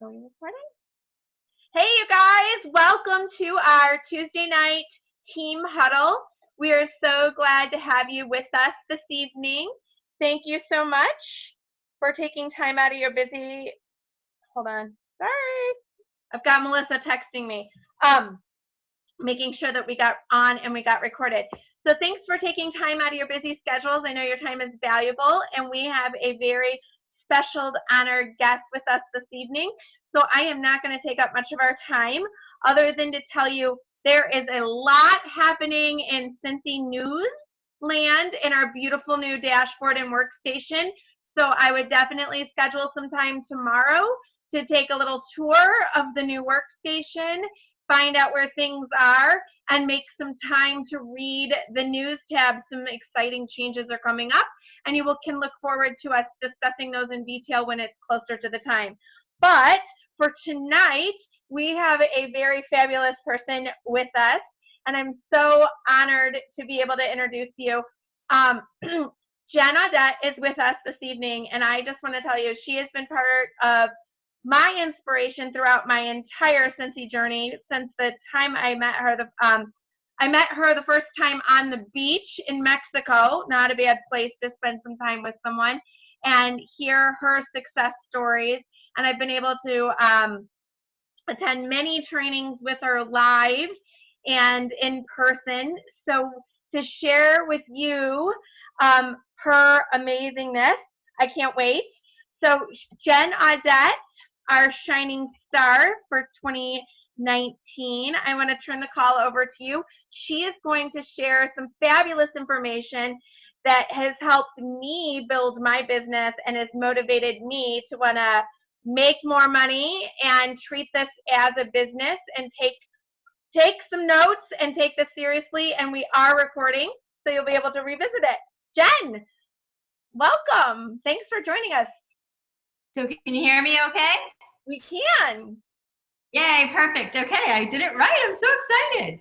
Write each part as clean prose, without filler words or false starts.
Are we recording? Hey, you guys, welcome to our Tuesday night team huddle. We are so glad to have you with us this evening. Thank you so much for taking time out of your busy, hold on, sorry. I've got Melissa texting me, making sure that we got on and we got recorded. So thanks for taking time out of your busy schedules. I know your time is valuable, and we have a very special honored guest with us this evening. So I am not going to take up much of our time other than to tell you there is a lot happening in Cincy News land in our beautiful new dashboard and workstation. So I would definitely schedule some time tomorrow to take a little tour of the new workstation, find out where things are, and make some time to read the news tab. Some exciting changes are coming up, and you can look forward to us discussing those in detail when it's closer to the time. But for tonight, we have a very fabulous person with us, and I'm so honored to be able to introduce you. Jen Audette is with us this evening, and I just want to tell you, she has been part of my inspiration throughout my entire Cincy journey since the time I met her. I met her the first time on the beach in Mexico, not a bad place to spend some time with someone, and hear her success stories. And I've been able to attend many trainings with her live and in person. So to share with you her amazingness, I can't wait. So Jen Audette, our shining star for 2019. I want to turn the call over to you. She is going to share some fabulous information that has helped me build my business and has motivated me to want to make more money and treat this as a business and take some notes and take this seriously. And we are recording, so you'll be able to revisit it. Jen, welcome. Thanks for joining us. So can you hear me okay? We can. Yay, perfect. Okay, I did it right. I'm so excited.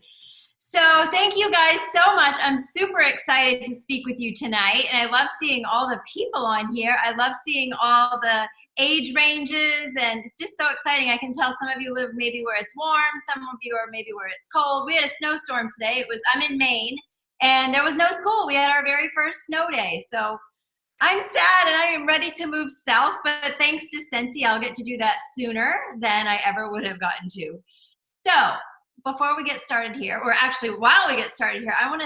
So thank you guys so much. I'm super excited to speak with you tonight. And I love seeing all the people on here. I love seeing all the age ranges, and it's just so exciting. I can tell some of you live maybe where it's warm, some of you are maybe where it's cold. We had a snowstorm today. I'm in Maine, and there was no school. We had our very first snow day. So I'm sad and I am ready to move south, but thanks to Cincy, I'll get to do that sooner than I ever would have gotten to. So before we get started here, or actually while we get started here, I want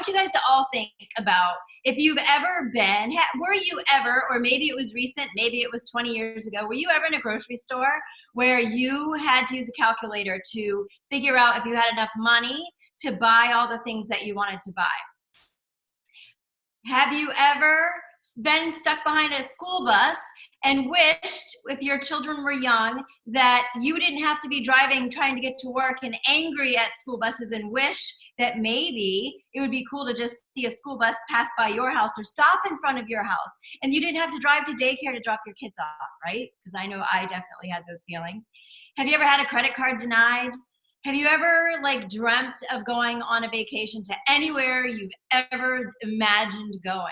you guys to all think about if you've ever been, were you ever, or maybe it was recent, maybe it was 20 years ago, were you ever in a grocery store where you had to use a calculator to figure out if you had enough money to buy all the things that you wanted to buy? Have you ever been stuck behind a school bus and wished, if your children were young, that you didn't have to be driving, trying to get to work, and angry at school buses, and wish that maybe it would be cool to just see a school bus pass by your house or stop in front of your house, and you didn't have to drive to daycare to drop your kids off, right? Because I know I definitely had those feelings. Have you ever had a credit card denied? Have you ever dreamt of going on a vacation to anywhere you've ever imagined going?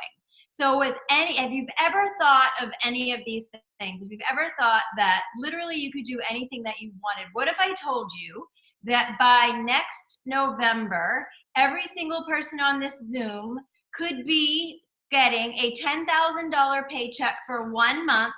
So have you ever thought of any of these things? If you've ever thought that literally you could do anything that you wanted, what if I told you that by next November, every single person on this Zoom could be getting a $10,000 paycheck for 1 month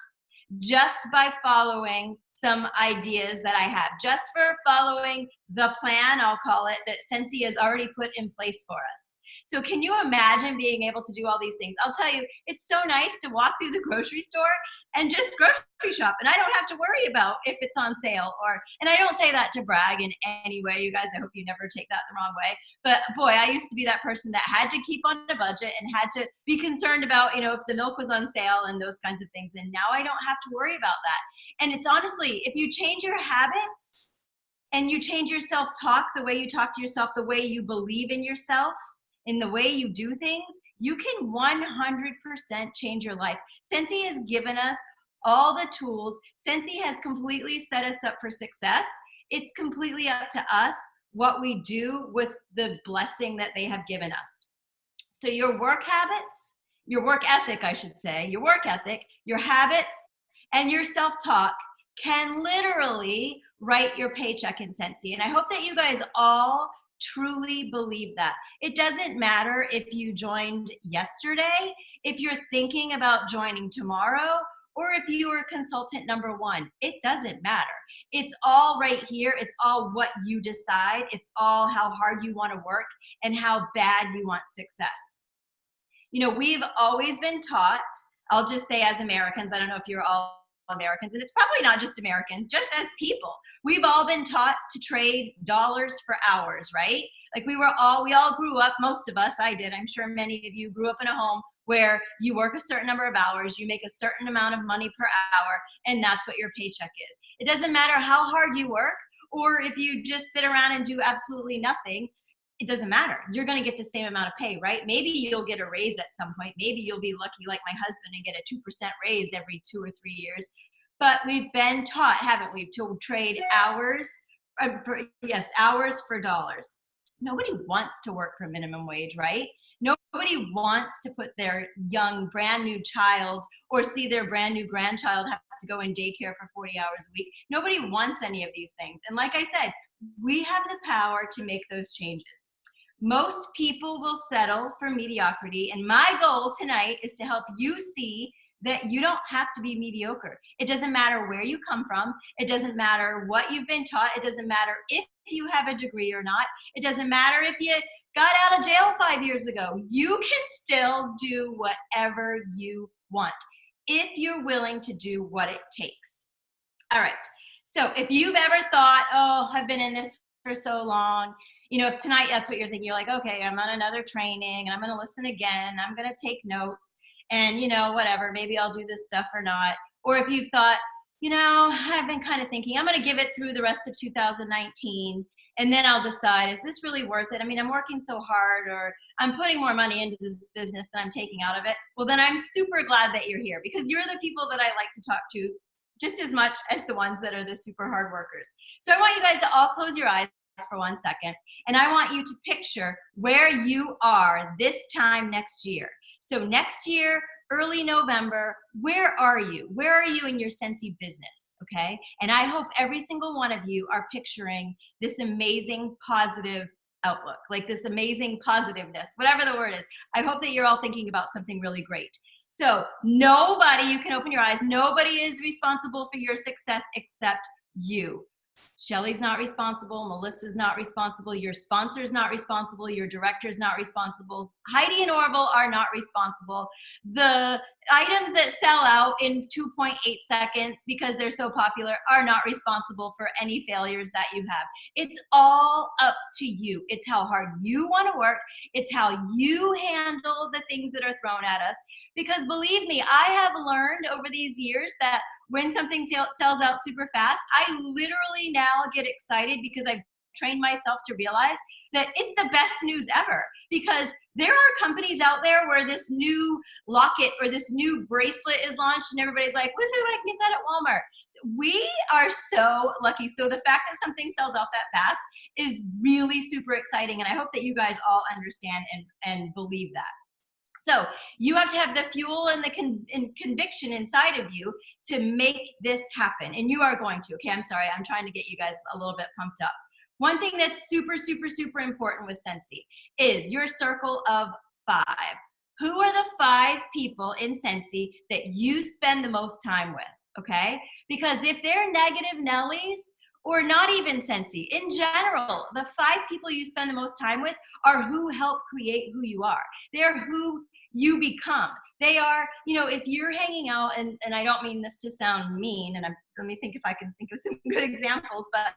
just by following some ideas that I have, just for following the plan, I'll call it, that Cincy has already put in place for us. So can you imagine being able to do all these things? I'll tell you, it's so nice to walk through the grocery store and just grocery shop, and I don't have to worry about if it's on sale and I don't say that to brag in any way, you guys. I hope you never take that the wrong way. But boy, I used to be that person that had to keep on a budget and had to be concerned about, if the milk was on sale and those kinds of things. And now I don't have to worry about that. And it's honestly, if you change your habits and you change your self-talk, the way you talk to yourself, the way you believe in yourself, in the way you do things, you can 100% change your life. Cincy has given us all the tools. Cincy has completely set us up for success. It's completely up to us what we do with the blessing that they have given us. So your work habits, your work ethic, I should say, your work ethic, your habits, and your self-talk can literally write your paycheck in Sensi. And I hope that you guys all truly believe that. It doesn't matter if you joined yesterday, if you're thinking about joining tomorrow, or if you were consultant number one. It doesn't matter. It's all right here. It's all what you decide. It's all how hard you want to work and how bad you want success. You know, we've always been taught, I'll just say as Americans, I don't know if you're all Americans, and it's probably not just Americans, just as people, we've all been taught to trade dollars for hours, right? Like we all grew up, most of us, I did, I'm sure many of you grew up in a home where you work a certain number of hours, you make a certain amount of money per hour, and that's what your paycheck is. It doesn't matter how hard you work, or if you just sit around and do absolutely nothing, it doesn't matter. You're going to get the same amount of pay, right? Maybe you'll get a raise at some point. Maybe you'll be lucky like my husband and get a 2% raise every 2 or 3 years. But we've been taught, haven't we, to trade hours, hours for dollars. Nobody wants to work for minimum wage, right? Nobody wants to put their young, brand new child or see their brand new grandchild have to go in daycare for 40 hours a week. Nobody wants any of these things. And like I said, we have the power to make those changes. Most people will settle for mediocrity, and my goal tonight is to help you see that you don't have to be mediocre. It doesn't matter where you come from. It doesn't matter what you've been taught. It doesn't matter if you have a degree or not. It doesn't matter if you got out of jail 5 years ago. You can still do whatever you want if you're willing to do what it takes. All right. So if you've ever thought, oh, I've been in this for so long, you know, if tonight that's what you're thinking, you're like, okay, I'm on another training and I'm going to listen again. I'm going to take notes and, you know, whatever, maybe I'll do this stuff or not. Or if you've thought, you know, I've been kind of thinking I'm going to give it through the rest of 2019 and then I'll decide, is this really worth it? I mean, I'm working so hard or I'm putting more money into this business than I'm taking out of it. Well, then I'm super glad that you're here because you're the people that I like to talk to just as much as the ones that are the super hard workers. So I want you guys to all close your eyes for 1 second. And I want you to picture where you are this time next year. So next year, early November, where are you? Where are you in your Sensi business? Okay. And I hope every single one of you are picturing this amazing positive outlook, like this amazing positiveness, whatever the word is. I hope that you're all thinking about something really great. So nobody, you can open your eyes, nobody is responsible for your success except you. Shelly's not responsible, Melissa's not responsible, your sponsor's not responsible, your director's not responsible, Heidi and Orville are not responsible. The items that sell out in 2.8 seconds because they're so popular are not responsible for any failures that you have. It's all up to you. It's how hard you want to work. It's how you handle the things that are thrown at us. Because believe me, I have learned over these years that when something sells out super fast, I literally now get excited because I've trained myself to realize that it's the best news ever. Because there are companies out there where this new locket or this new bracelet is launched and everybody's like, woohoo, I can get that at Walmart. We are so lucky. So the fact that something sells out that fast is really super exciting. And I hope that you guys all understand and believe that. So you have to have the fuel and the conviction inside of you to make this happen. And you are going to. Okay, I'm sorry. I'm trying to get you guys a little bit pumped up. One thing that's super, super, super important with Sensi is your circle of 5. Who are the 5 people in Sensi that you spend the most time with? Okay? Because if they're negative Nellies, or not even Sensi, in general, the 5 people you spend the most time with are who help create who you are. They're who you become. They are, you know, if you're hanging out, and I don't mean this to sound mean, and let me think if I can think of some good examples, but,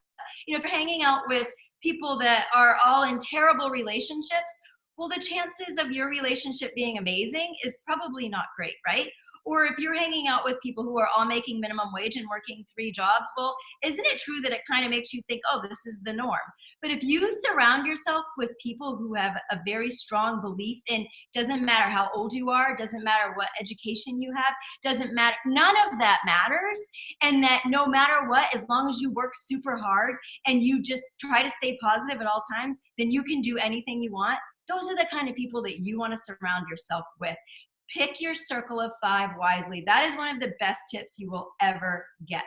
you know, if you're hanging out with people that are all in terrible relationships, well, the chances of your relationship being amazing is probably not great, right? Or if you're hanging out with people who are all making minimum wage and working 3 jobs, well, isn't it true that it kind of makes you think, oh, this is the norm? But if you surround yourself with people who have a very strong belief in, doesn't matter how old you are, doesn't matter what education you have, doesn't matter, none of that matters, and that no matter what, as long as you work super hard and you just try to stay positive at all times, then you can do anything you want. Those are the kind of people that you want to surround yourself with. Pick your circle of 5 wisely. That is one of the best tips you will ever get.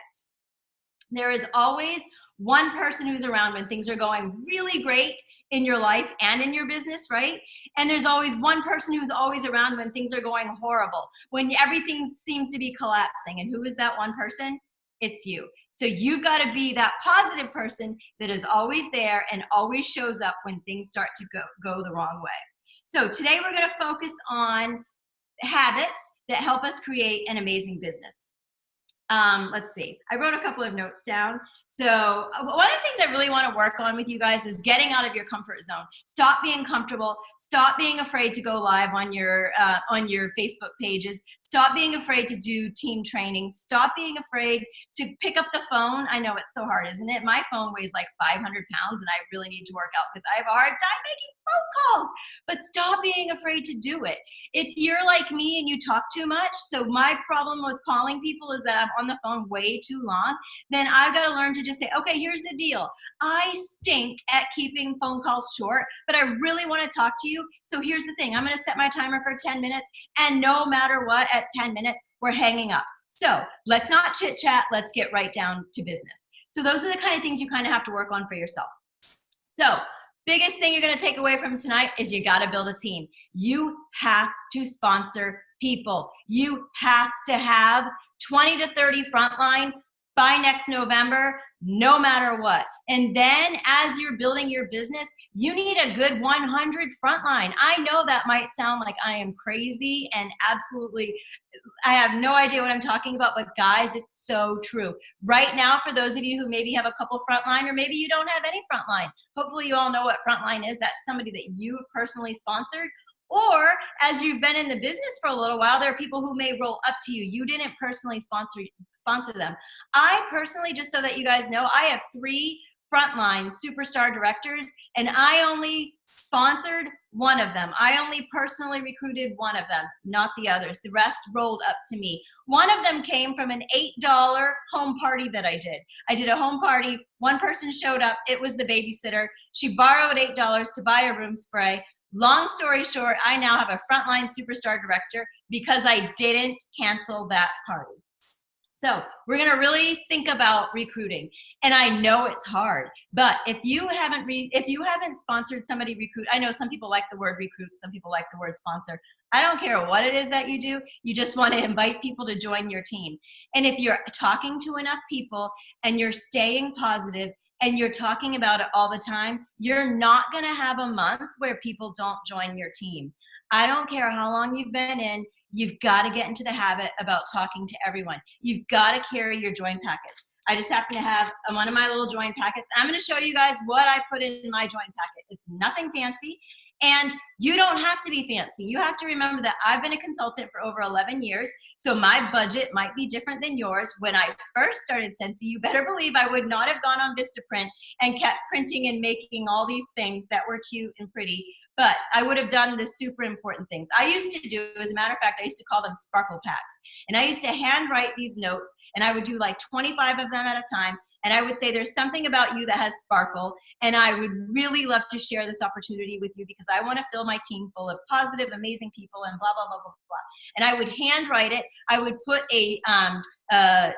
There is always one person who's around when things are going really great in your life and in your business, right? And there's always one person who's always around when things are going horrible, when everything seems to be collapsing. And who is that one person? It's you. So you've got to be that positive person that is always there and always shows up when things start to go the wrong way. So today we're going to focus on habits that help us create an amazing business. Let's see. I wrote a couple of notes down. So one of the things I really want to work on with you guys is getting out of your comfort zone. Stop being comfortable. Stop being afraid to go live on your Facebook pages. Stop being afraid to do team training. Stop being afraid to pick up the phone. I know it's so hard, isn't it? My phone weighs like 500 pounds and I really need to work out because I have a hard time making phone calls. But stop being afraid to do it. If you're like me and you talk too much, so my problem with calling people is that I'm on the phone way too long, then I've got to learn to just say, okay, here's the deal. I stink at keeping phone calls short, but I really want to talk to you. So here's the thing. I'm going to set my timer for 10 minutes, and no matter what, at 10 minutes, we're hanging up. So let's not chit chat. Let's get right down to business. So those are the kind of things you kind of have to work on for yourself. So biggest thing you're going to take away from tonight is you got to build a team. You have to sponsor people. You have to have 20 to 30 frontline by next November, no matter what. And then as you're building your business, you need a good 100 frontline. I know that might sound like I am crazy and absolutely, I have no idea what I'm talking about, but guys, it's so true. Right now, for those of you who maybe have a couple frontline, or maybe you don't have any frontline, hopefully you all know what frontline is. That's somebody that you have personally sponsored. Or as you've been in the business for a little while, there are people who may roll up to you. You didn't personally sponsor them. I personally, just so that you guys know, I have 3 frontline superstar directors, and I only sponsored one of them. I only personally recruited one of them, not the others. The rest rolled up to me. One of them came from an $8 home party that I did. I did a home party. One person showed up. It was the babysitter. She borrowed $8 to buy a room spray. Long story short, I now have a frontline superstar director because I didn't cancel that party. So we're going to really think about recruiting. And I know it's hard, but if you haven't sponsored somebody recruit, I know some people like the word recruit, some people like the word sponsor. I don't care what it is that you do. You just want to invite people to join your team. And if you're talking to enough people and you're staying positive and you're talking about it all the time, you're not going to have a month where people don't join your team. I don't care how long you've been in, you've got to get into the habit about talking to everyone. You've got to carry your join packets. I just happen to have one of my little join packets. I'm going to show you guys what I put in my join packet. It's nothing fancy. And you don't have to be fancy. You have to remember that I've been a consultant for over 11 years, so my budget might be different than yours. When I first started Scentsy, you better believe I would not have gone on Vistaprint and kept printing and making all these things that were cute and pretty, but I would have done the super important things. I used to do, as a matter of fact, I used to call them sparkle packs. And I used to handwrite these notes, and I would do like 25 of them at a time. And I would say, there's something about you that has sparkle, and I would really love to share this opportunity with you because I want to fill my team full of positive, amazing people and blah, blah, blah, blah, blah. And I would handwrite it. I would put a,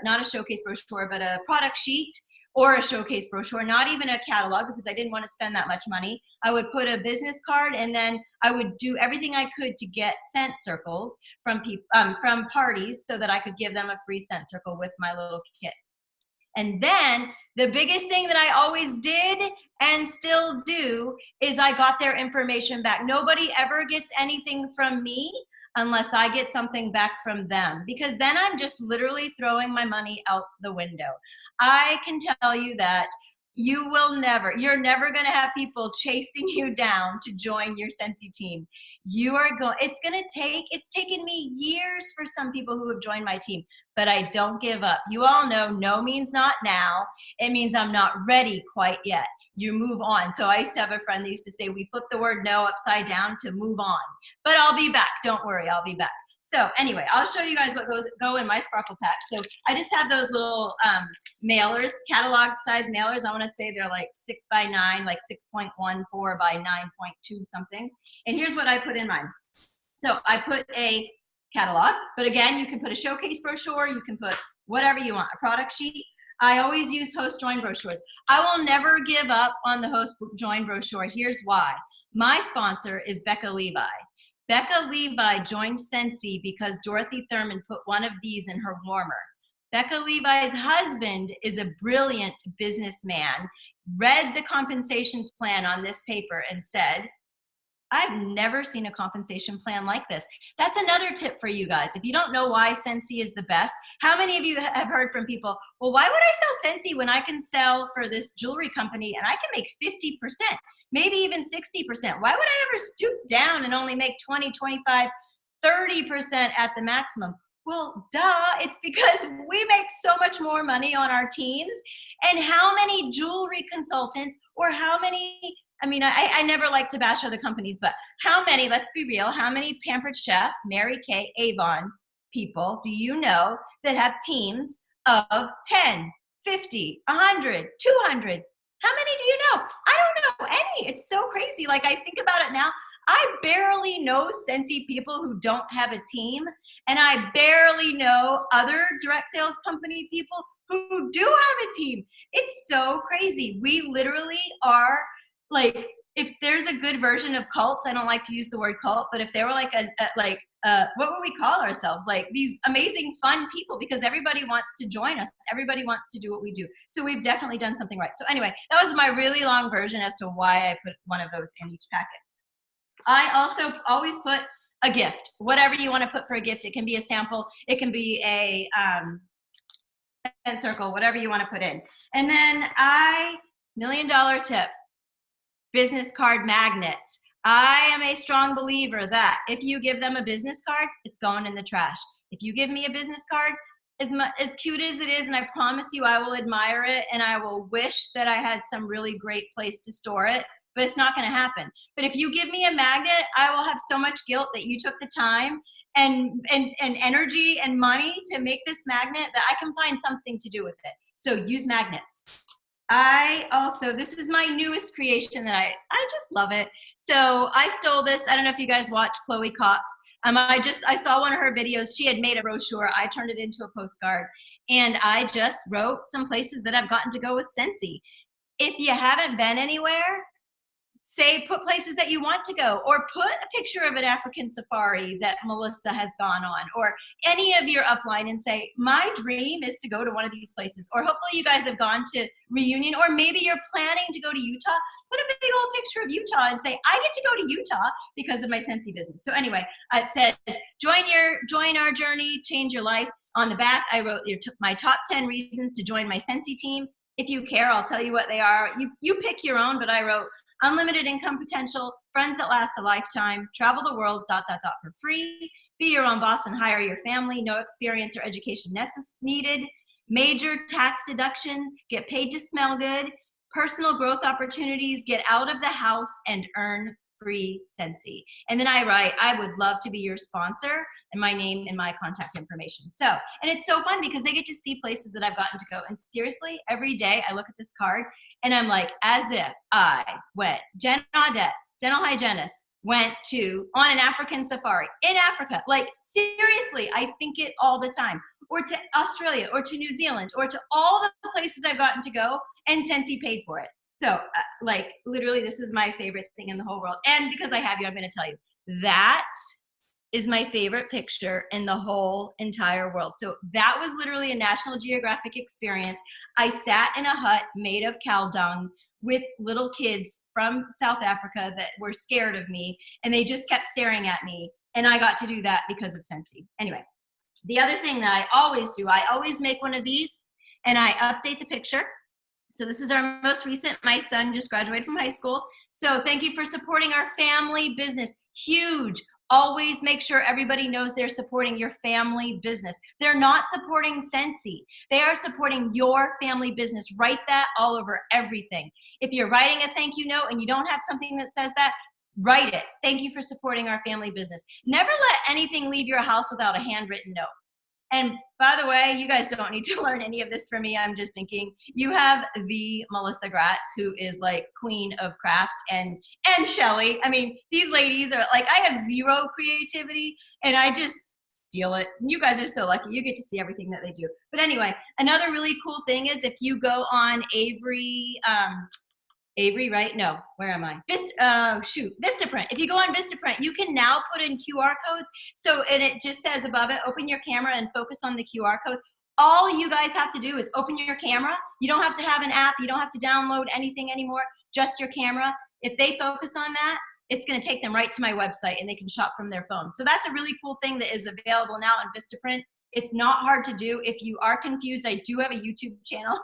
not a showcase brochure, but a product sheet or a showcase brochure, not even a catalog because I didn't want to spend that much money. I would put a business card, and then I would do everything I could to get scent circles from people, from parties, so that I could give them a free scent circle with my little kit. And then the biggest thing that I always did and still do is I got their information back. Nobody ever gets anything from me unless I get something back from them, because then I'm just literally throwing my money out the window. I can tell you that you're never going to have people chasing you down to join your Scentsy team. It's taken me years for some people who have joined my team, but I don't give up. You all know no means not now. It means I'm not ready quite yet. You move on. So I used to have a friend that used to say, we flip the word no upside down to move on, but I'll be back. Don't worry, I'll be back. So anyway, I'll show you guys what go in my sparkle pack. So I just have those little mailers, catalog size mailers. I want to say they're like 6 by 9, like 6.14 by 9.2 something. And here's what I put in mine. So I put a catalog, but again, you can put a showcase brochure, you can put whatever you want, a product sheet. I always use host join brochures. I will never give up on the host join brochure. Here's why. My sponsor is Becca Levi. Becca Levi joined Scentsy because Dorothy Thurman put one of these in her warmer. Becca Levi's husband is a brilliant businessman, read the compensation plan on this paper and said, I've never seen a compensation plan like this. That's another tip for you guys. If you don't know why Scentsy is the best, how many of you have heard from people, well, why would I sell Scentsy when I can sell for this jewelry company and I can make 50%, maybe even 60%? Why would I ever stoop down and only make 20, 25, 30% at the maximum? Well, duh, it's because we make so much more money on our teams. And how many jewelry consultants or how many, I never like to bash other companies, but how many, let's be real, how many Pampered Chef, Mary Kay, Avon people do you know that have teams of 10, 50, 100, 200? How many do you know? I don't know any. It's so crazy. Like, I think about it now. I barely know Scentsy people who don't have a team, and I barely know other direct sales company people who do have a team. It's so crazy. We literally are like, if there's a good version of cult, I don't like to use the word cult, but if they were like what would we call ourselves? Like these amazing, fun people, because everybody wants to join us. Everybody wants to do what we do. So we've definitely done something right. So anyway, that was my really long version as to why I put one of those in each packet. I also always put a gift, whatever you want to put for a gift. It can be a sample. It can be a circle, whatever you want to put in. And then $1 million tip, business card magnets. I am a strong believer that if you give them a business card, it's going in the trash. If you give me a business card, as cute as it is, and I promise you I will admire it and I will wish that I had some really great place to store it, but it's not going to happen. But if you give me a magnet, I will have so much guilt that you took the time and energy and money to make this magnet that I can find something to do with it. So use magnets. This is my newest creation that I just love it. So I stole this. I don't know if you guys watch Chloe Cox. I saw one of her videos. She had made a brochure. I turned it into a postcard, and I just wrote some places that I've gotten to go with Scentsy. If you haven't been anywhere, put places that you want to go, or put a picture of an African safari that Melissa has gone on, or any of your upline, and say, my dream is to go to one of these places. Or hopefully you guys have gone to Reunion, or maybe you're planning to go to Utah. Put a big old picture of Utah and say, I get to go to Utah because of my Scentsy business. So anyway, it says, join our journey, change your life. On the back, I wrote my top 10 reasons to join my Scentsy team. If you care, I'll tell you what they are. You pick your own, but I wrote unlimited income potential, friends that last a lifetime, travel the world, ... for free, be your own boss and hire your family, no experience or education needed, major tax deductions, get paid to smell good, personal growth opportunities, get out of the house and earn free Scentsy. And then I write, I would love to be your sponsor, and my name and my contact information. So, and it's so fun because they get to see places that I've gotten to go. And seriously, every day I look at this card and I'm like, as if I went, Jen Audette, dental hygienist, went on an African safari in Africa. Like, seriously, I think it all the time. Or to Australia, or to New Zealand, or to all the places I've gotten to go, and Scentsy paid for it. So, literally, this is my favorite thing in the whole world. And because I have you, I'm going to tell you, that is my favorite picture in the whole entire world. So that was literally a National Geographic experience. I sat in a hut made of cow dung with little kids from South Africa that were scared of me, and they just kept staring at me. And I got to do that because of Scentsy. Anyway, the other thing that I always do, I always make one of these and I update the picture. So this is our most recent. My son just graduated from high school. So thank you for supporting our family business. Huge. Always make sure everybody knows they're supporting your family business. They're not supporting Scentsy. They are supporting your family business. Write that all over everything. If you're writing a thank you note and you don't have something that says that, write it. Thank you for supporting our family business. Never let anything leave your house without a handwritten note. And by the way, you guys don't need to learn any of this from me. I'm just thinking, you have the Melissa Gratz, who is like queen of craft, and Shelly. I mean, these ladies are like, I have zero creativity, and I just steal it. You guys are so lucky. You get to see everything that they do. But anyway, another really cool thing is if you go on Avery, right? No, where am I? Vistaprint. If you go on Vistaprint, you can now put in QR codes. So, and it just says above it, open your camera and focus on the QR code. All you guys have to do is open your camera. You don't have to have an app. You don't have to download anything anymore, just your camera. If they focus on that, it's going to take them right to my website and they can shop from their phone. So that's a really cool thing that is available now on Vistaprint. It's not hard to do. If you are confused, I do have a YouTube channel.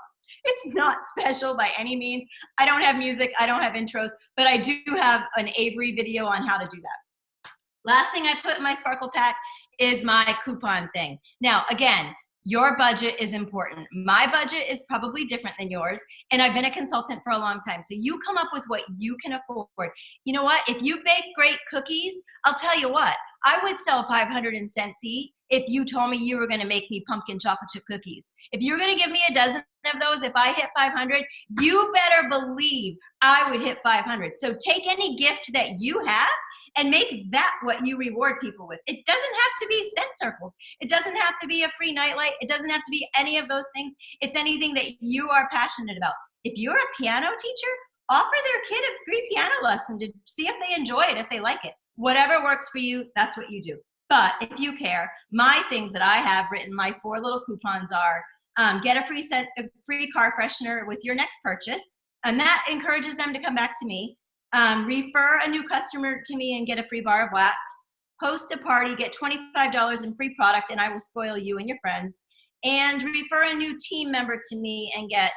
It's not special by any means. I don't have music, I don't have intros, but I do have an Avery video on how to do that. Last thing I put in my Sparkle Pack is my coupon thing. Now, again, your budget is important. My budget is probably different than yours, and I've been a consultant for a long time. So you come up with what you can afford. You know what? If you bake great cookies, I'll tell you what, I would sell 500 in Scentsy if you told me you were going to make me pumpkin chocolate chip cookies. If you're going to give me a dozen of those, if I hit 500, you better believe I would hit 500. So take any gift that you have and make that what you reward people with. It doesn't have to be scent circles. It doesn't have to be a free nightlight. It doesn't have to be any of those things. It's anything that you are passionate about. If you're a piano teacher, offer their kid a free piano lesson to see if they enjoy it, if they like it. Whatever works for you, that's what you do. But if you care, my things that I have written, my 4 little coupons are, get a free car freshener with your next purchase, and that encourages them to come back to me. Refer a new customer to me and get a free bar of wax. Host a party, get $25 in free product, and I will spoil you and your friends. And refer a new team member to me and get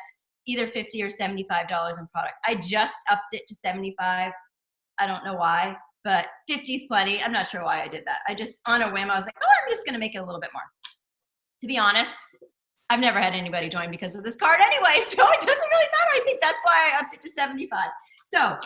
either $50 or $75 in product. I just upped it to $75. I don't know why, but 50 is plenty. I'm not sure why I did that. I just, on a whim, I was like, oh, I'm just gonna make it a little bit more. To be honest, I've never had anybody join because of this card anyway, so it doesn't really matter. I think that's why I upped it to 75. So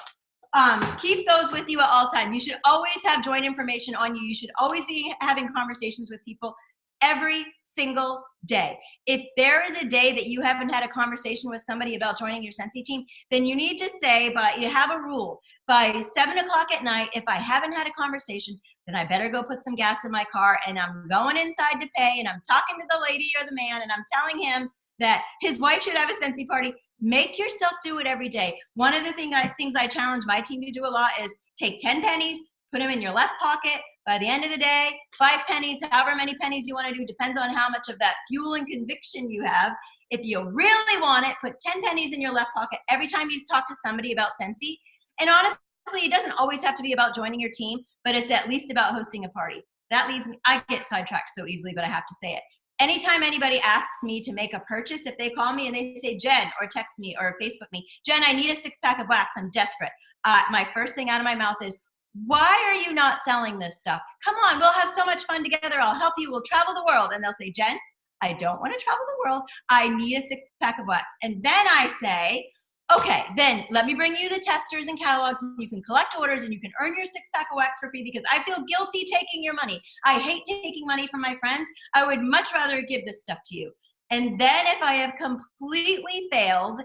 keep those with you at all times. You should always have join information on you. You should always be having conversations with people every single day. If there is a day that you haven't had a conversation with somebody about joining your Scentsy team, then you need to say, but you have a rule. By 7 o'clock at night, if I haven't had a conversation, then I better go put some gas in my car and I'm going inside to pay and I'm talking to the lady or the man and I'm telling him that his wife should have a Scentsy party. Make yourself do it every day. One of the things I challenge my team to do a lot is take 10 pennies, put them in your left pocket. By the end of the day, 5 pennies, however many pennies you want to do, depends on how much of that fuel and conviction you have. If you really want it, put 10 pennies in your left pocket every time you talk to somebody about Scentsy. And honestly, it doesn't always have to be about joining your team, but it's at least about hosting a party. That leads me, I get sidetracked so easily, but I have to say it. Anytime anybody asks me to make a purchase, if they call me and they say, Jen, or text me or Facebook me, Jen, I need a 6-pack of wax, I'm desperate. My first thing out of my mouth is, why are you not selling this stuff? Come on, we'll have so much fun together. I'll help you. We'll travel the world. And they'll say, Jen, I don't want to travel the world. I need a 6-pack of wax. And then I say, okay, then let me bring you the testers and catalogs. And you can collect orders and you can earn your 6-pack of wax for free because I feel guilty taking your money. I hate taking money from my friends. I would much rather give this stuff to you. And then if I have completely failed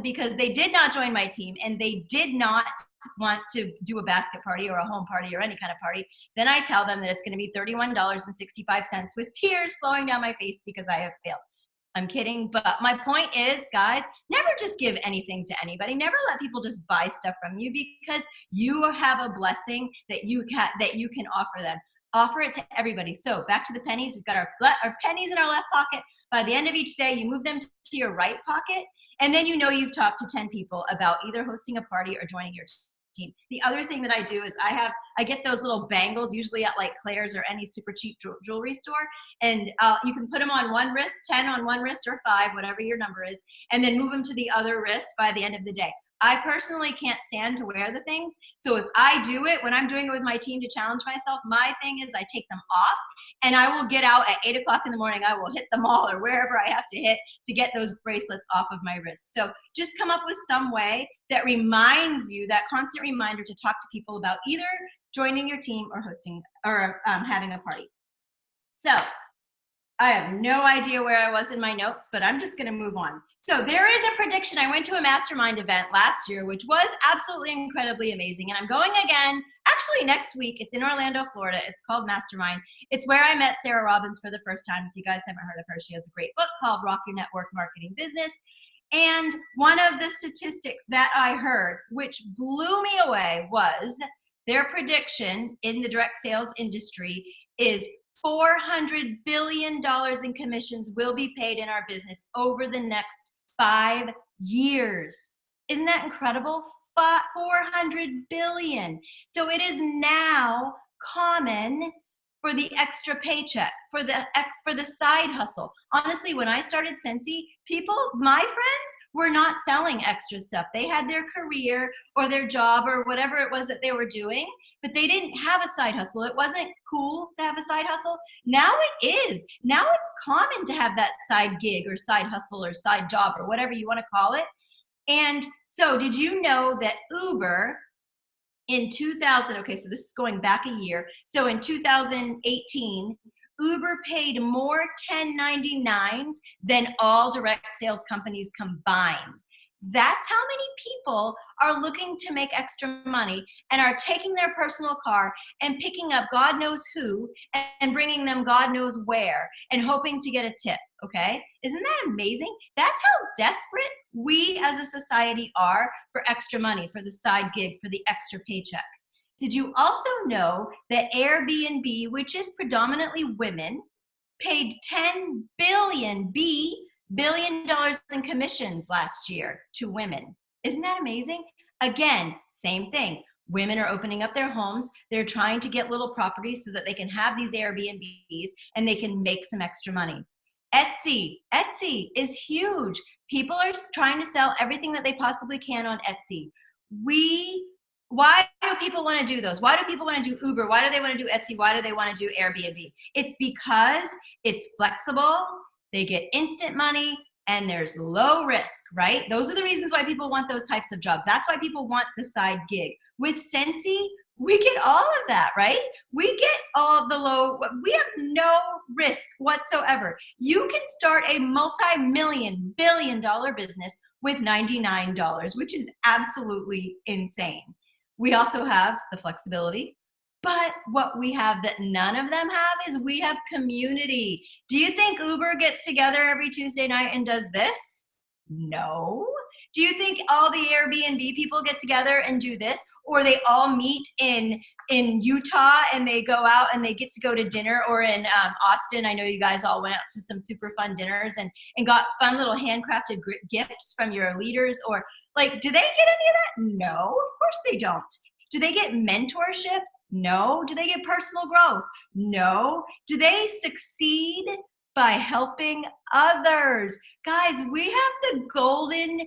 because they did not join my team and they did not want to do a basket party or a home party or any kind of party, then I tell them that it's going to be $31.65 with tears flowing down my face because I have failed. I'm kidding, but my point is, guys, never just give anything to anybody. Never let people just buy stuff from you because you have a blessing that you can offer them. Offer it to everybody. So back to the pennies. We've got our pennies in our left pocket. By the end of each day, you move them to your right pocket, and then you know you've talked to 10 people about either hosting a party or joining your team. The other thing that I do is I get those little bangles, usually at like Claire's or any super cheap jewelry store, and you can put them on one wrist, 10 on one wrist or 5, whatever your number is, and then move them to the other wrist by the end of the day. I personally can't stand to wear the things, so if I do it, when I'm doing it with my team to challenge myself, my thing is I take them off, and I will get out at 8 o'clock in the morning. I will hit the mall or wherever I have to hit to get those bracelets off of my wrist. So just come up with some way that reminds you, that constant reminder to talk to people about either joining your team or hosting or having a party. So I have no idea where I was in my notes, but I'm just going to move on. So there is a prediction. I went to a mastermind event last year, which was absolutely incredibly amazing. And I'm going again. actually next week. It's in Orlando, Florida. It's called Mastermind. It's where I met Sarah Robbins for the first time. If you guys haven't heard of her, she has a great book called Rock Your Network Marketing Business. And one of the statistics that I heard, which blew me away, was their prediction in the direct sales industry is $400 billion in commissions will be paid in our business over the next 5 years. Isn't that incredible? 400 billion. So it is now common for the extra paycheck, for the side hustle. Honestly, when I started Scentsy, people, my friends, were not selling extra stuff. They had their career or their job or whatever it was that they were doing, but they didn't have a side hustle. It wasn't cool to have a side hustle. Now it is. Now it's common to have that side gig or side hustle or side job or whatever you want to call it. And so did you know that Uber in 2000, okay, so this is going back a year. So in 2018, Uber paid more 1099s than all direct sales companies combined. That's how many people are looking to make extra money and are taking their personal car and picking up God knows who and bringing them God knows where and hoping to get a tip, okay? Isn't that amazing? That's how desperate we as a society are for extra money, for the side gig, for the extra paycheck. Did you also know that Airbnb, which is predominantly women, paid $10 billion in commissions last year to women? Isn't that amazing? Again, same thing. Women are opening up their homes. They're trying to get little properties so that they can have these Airbnbs and they can make some extra money. Etsy is huge. People are trying to sell everything that they possibly can on Etsy. Why do people want to do those? Why do people want to do Uber? Why do they want to do Etsy? Why do they want to do Airbnb? It's because it's flexible, they get instant money, and there's low risk, right? Those are the reasons why people want those types of jobs. That's why people want the side gig. With Scentsy, we get all of that, right? We get all of we have no risk whatsoever. You can start a multi-million, billion-dollar business with $99, which is absolutely insane. We also have the flexibility, but what we have that none of them have is we have community. Do you think Uber gets together every Tuesday night and does this? No. Do you think all the Airbnb people get together and do this? Or they all meet in Utah and they go out and they get to go to dinner? Or in Austin, I know you guys all went out to some super fun dinners and got fun little handcrafted gifts from your leaders. Or like, do they get any of that? No, of course they don't. Do they get mentorship? No. Do they get personal growth? No. Do they succeed by helping others? Guys, we have the golden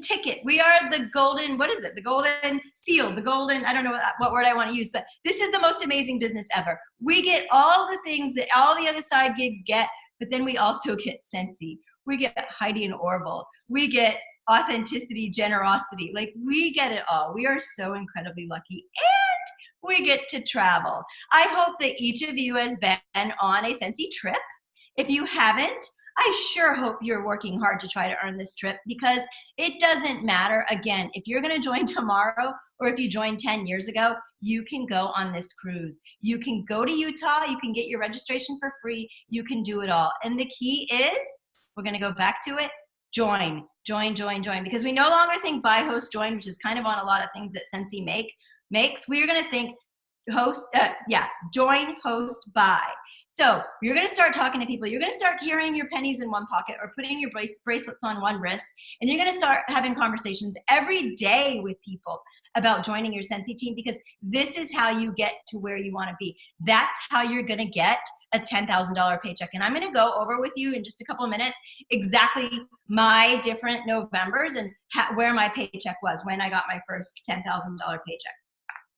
ticket. We are the golden, what is it? The golden seal, the golden, I don't know what word I want to use, but this is the most amazing business ever. We get all the things that all the other side gigs get, but then we also get Scentsy. We get Heidi and Orville. We get authenticity, generosity. Like, we get it all. We are so incredibly lucky. And we get to travel. I hope that each of you has been on a Scentsy trip. If you haven't, I sure hope you're working hard to try to earn this trip, because it doesn't matter. Again, if you're going to join tomorrow or if you joined 10 years ago, you can go on this cruise. You can go to Utah. You can get your registration for free. You can do it all. And the key is, we're going to go back to it, join, because we no longer think buy, host, join, which is kind of on a lot of things that Scentsy makes. We're going to think join, host, buy. So you're going to start talking to people. You're going to start carrying your pennies in one pocket or putting your bracelets on one wrist. And you're going to start having conversations every day with people about joining your Scentsy team, because this is how you get to where you want to be. That's how you're going to get a $10,000 paycheck. And I'm going to go over with you in just a couple of minutes exactly my different Novembers and where my paycheck was when I got my first $10,000 paycheck.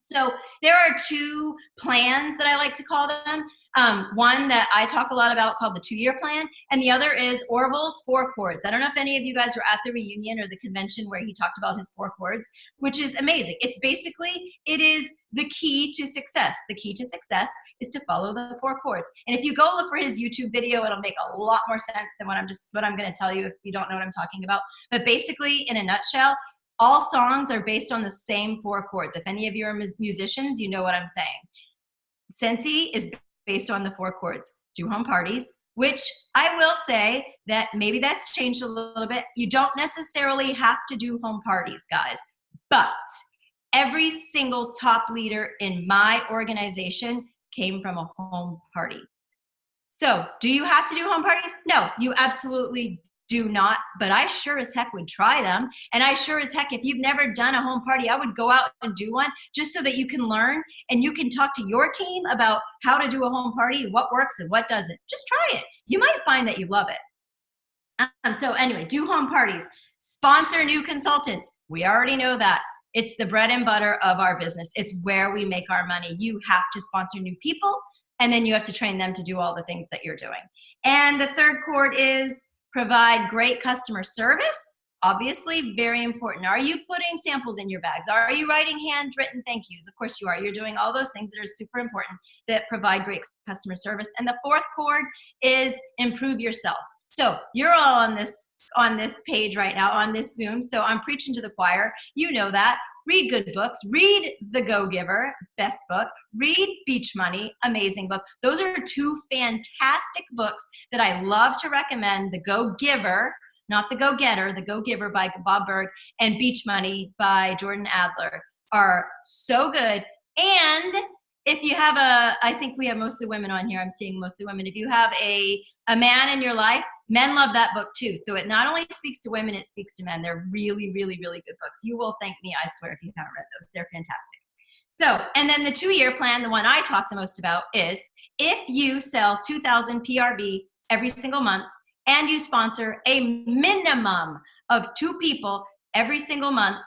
So there are two plans that I like to call them. One that I talk a lot about called the 2-year plan, and the other is Orville's 4 chords. I don't know if any of you guys were at the reunion or the convention where he talked about his 4 chords, which is amazing. It's basically, it is the key to success. The key to success is to follow the 4 chords. And if you go look for his YouTube video, it'll make a lot more sense than what I'm going to tell you if you don't know what I'm talking about. But basically, in a nutshell, All songs are based on the same 4 chords. If any of you are musicians, you know what I'm saying. Scentsy is based on the 4 chords. Do home parties, which I will say that maybe that's changed a little bit. You don't necessarily have to do home parties, guys, but every single top leader in my organization came from a home party. So do you have to do home parties? No, you absolutely do not, but I sure as heck would try them. And I sure as heck, if you've never done a home party, I would go out and do one just so that you can learn and you can talk to your team about how to do a home party, what works and what doesn't. Just try it. You might find that you love it. So anyway, do home parties. Sponsor new consultants. We already know that. It's the bread and butter of our business. It's where we make our money. You have to sponsor new people, and then you have to train them to do all the things that you're doing. And the third chord is provide great customer service. Obviously, very important. Are you putting samples in your bags? Are you writing handwritten thank yous? Of course you are. You're doing all those things that are super important that provide great customer service. And the fourth chord is improve yourself. So you're all on this page right now, on this Zoom. So I'm preaching to the choir. You know that. Read good books. Read The Go-Giver, best book. Read Beach Money, amazing book. Those are 2 fantastic books that I love to recommend. The Go-Giver, not The Go-Getter, The Go-Giver by Bob Berg, and Beach Money by Jordan Adler are so good. And if you have I think we have mostly women on here. I'm seeing mostly women. If you have a man in your life, men love that book too. So it not only speaks to women, it speaks to men. They're really, really, really good books. You will thank me, I swear, if you haven't read those. They're fantastic. So, and then the 2-year plan, the one I talk the most about, is if you sell 2,000 PRV every single month and you sponsor a minimum of 2 people every single month,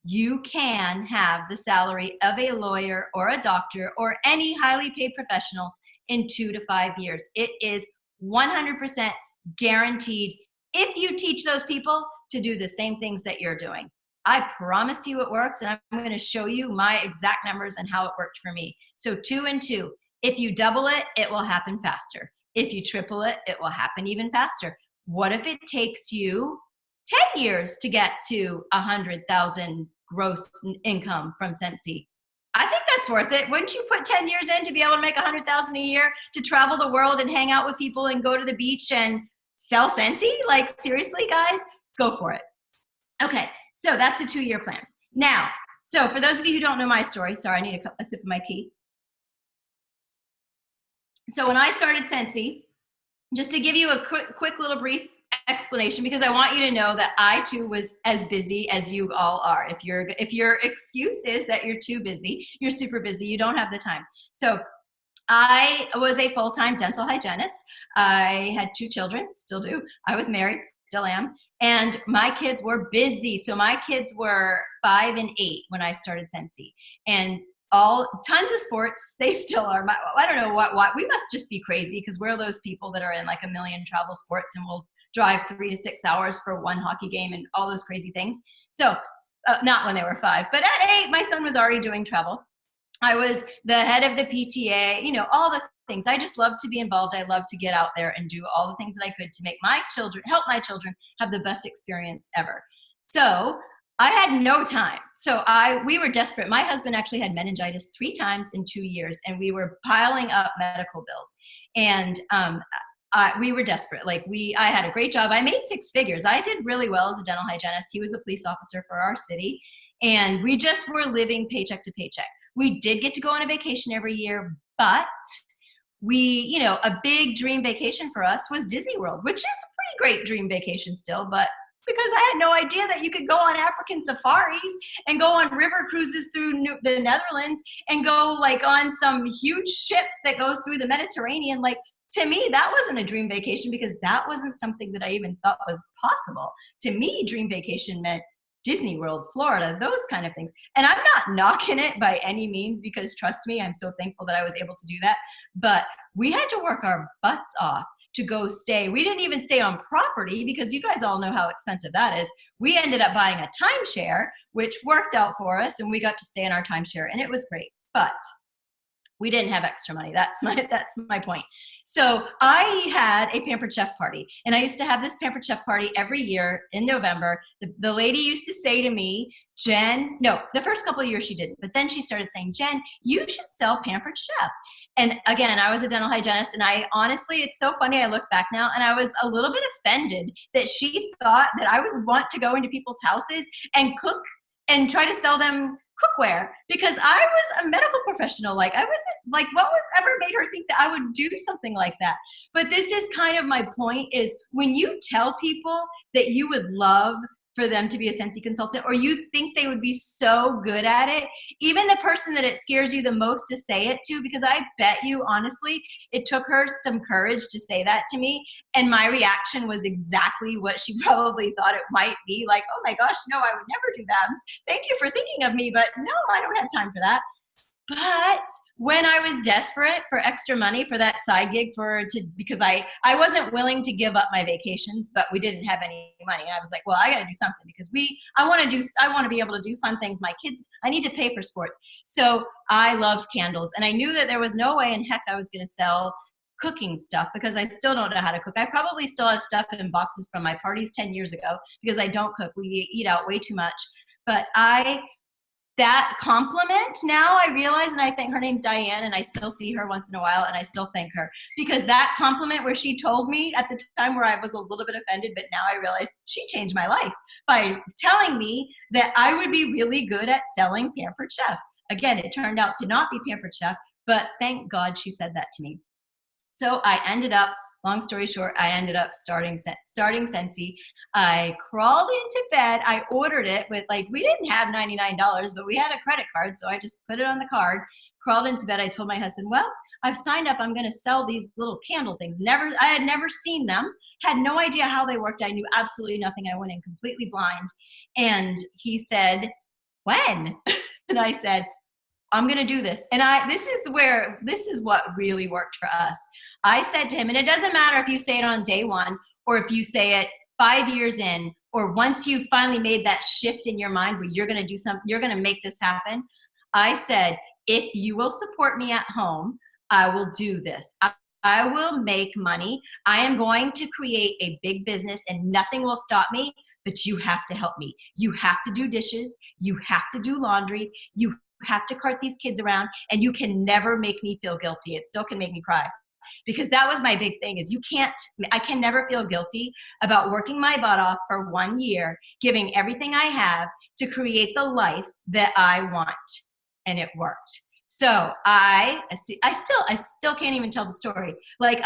you can have the salary of a lawyer or a doctor or any highly paid professional in 2 to 5 years. It is 100% guaranteed if you teach those people to do the same things that you're doing. I promise you it works, and I'm going to show you my exact numbers and how it worked for me. So 2 and 2. If you double it, it will happen faster. If you triple it, it will happen even faster. What if it takes you 10 years to get to 100,000 gross income from Scentsy? I think that's worth it. Wouldn't you put 10 years in to be able to make 100,000 a year, to travel the world and hang out with people and go to the beach and sell Scentsy? Like, seriously, guys, go for it. Okay, so that's a 2-year plan. Now, so for those of you who don't know my story, sorry, I need a sip of my tea. So when I started Scentsy, just to give you a quick little brief explanation, because I want you to know that I too was as busy as you all are. If your excuse is that you're too busy, you're super busy, you don't have the time. So I was a full-time dental hygienist. I had 2 children, still do. I was married, still am. And my kids were busy. So my kids were 5 and 8 when I started Scentsy. And tons of sports. They still are. I don't know what. We must just be crazy because we're those people that are in like a million travel sports and will drive 3 to 6 hours for one hockey game and all those crazy things. So not when they were 5, but at 8, my son was already doing travel. I was the head of the PTA, all the things. I just love to be involved. I love to get out there and do all the things that I could to make help my children have the best experience ever. So I had no time. So we were desperate. My husband actually had meningitis 3 times in 2 years, and we were piling up medical bills. And we were desperate. I had a great job. I made 6 figures. I did really well as a dental hygienist. He was a police officer for our city. And we just were living paycheck to paycheck. We did get to go on a vacation every year, but a big dream vacation for us was Disney World, which is a pretty great dream vacation still, but because I had no idea that you could go on African safaris and go on river cruises through the Netherlands and go on some huge ship that goes through the Mediterranean. To me, that wasn't a dream vacation because that wasn't something that I even thought was possible. To me, dream vacation meant Disney World, Florida, those kind of things. And I'm not knocking it by any means because trust me, I'm so thankful that I was able to do that. But we had to work our butts off to go stay. We didn't even stay on property because you guys all know how expensive that is. We ended up buying a timeshare, which worked out for us, and we got to stay in our timeshare, and it was great. But we didn't have extra money. That's my point. So I had a Pampered Chef party, and I used to have this Pampered Chef party every year in November. The lady used to say to me, Jen, no, the first couple of years she didn't, but then she started saying, Jen, you should sell Pampered Chef. And again, I was a dental hygienist, and I honestly, it's so funny, I look back now, and I was a little bit offended that she thought that I would want to go into people's houses and cook and try to sell them cookware, because I was a medical professional. Like, I wasn't, like, what would ever made her think that I would do something like that? But this is kind of my point, is when you tell people that you would love for them to be a Scentsy consultant, or you think they would be so good at it, even the person that it scares you the most to say it to, because I bet you honestly it took her some courage to say that to me, and my reaction was exactly what she probably thought it might be, like, oh my gosh, no, I would never do that, thank you for thinking of me, but no, I don't have time for that. But when I was desperate for extra money for that side gig, because I wasn't willing to give up my vacations, but we didn't have any money. I was like, well, I got to do something, because I want to be able to do fun things. My kids, I need to pay for sports. So I loved candles, and I knew that there was no way in heck I was going to sell cooking stuff, because I still don't know how to cook. I probably still have stuff in boxes from my parties 10 years ago, because I don't cook. We eat out way too much. But that compliment, now I realize, and I think her name's Diane, and I still see her once in a while, and I still thank her, because that compliment where she told me at the time where I was a little bit offended, but now I realize she changed my life by telling me that I would be really good at selling Pampered Chef. Again, it turned out to not be Pampered Chef, but thank God she said that to me. So I ended up, long story short, I ended up starting Scentsy. I crawled into bed. I ordered it with, like, we didn't have $99, but we had a credit card, so I just put it on the card, crawled into bed. I told my husband, well, I've signed up. I'm going to sell these little candle things. I had never seen them, had no idea how they worked. I knew absolutely nothing. I went in completely blind. And he said, when? And I said, I'm going to do this. And this is what really worked for us. I said to him, and it doesn't matter if you say it on day one, or if you say it 5 years in, or once you finally made that shift in your mind where you're going to do something, you're going to make this happen. I said, if you will support me at home, I will do this. I will make money. I am going to create a big business, and nothing will stop me, but you have to help me. You have to do dishes. You have to do laundry. You have to cart these kids around, and you can never make me feel guilty. It still can make me cry, because that was my big thing, is I can never feel guilty about working my butt off for 1 year, giving everything I have to create the life that I want. And it worked. So I still can't even tell the story. Like,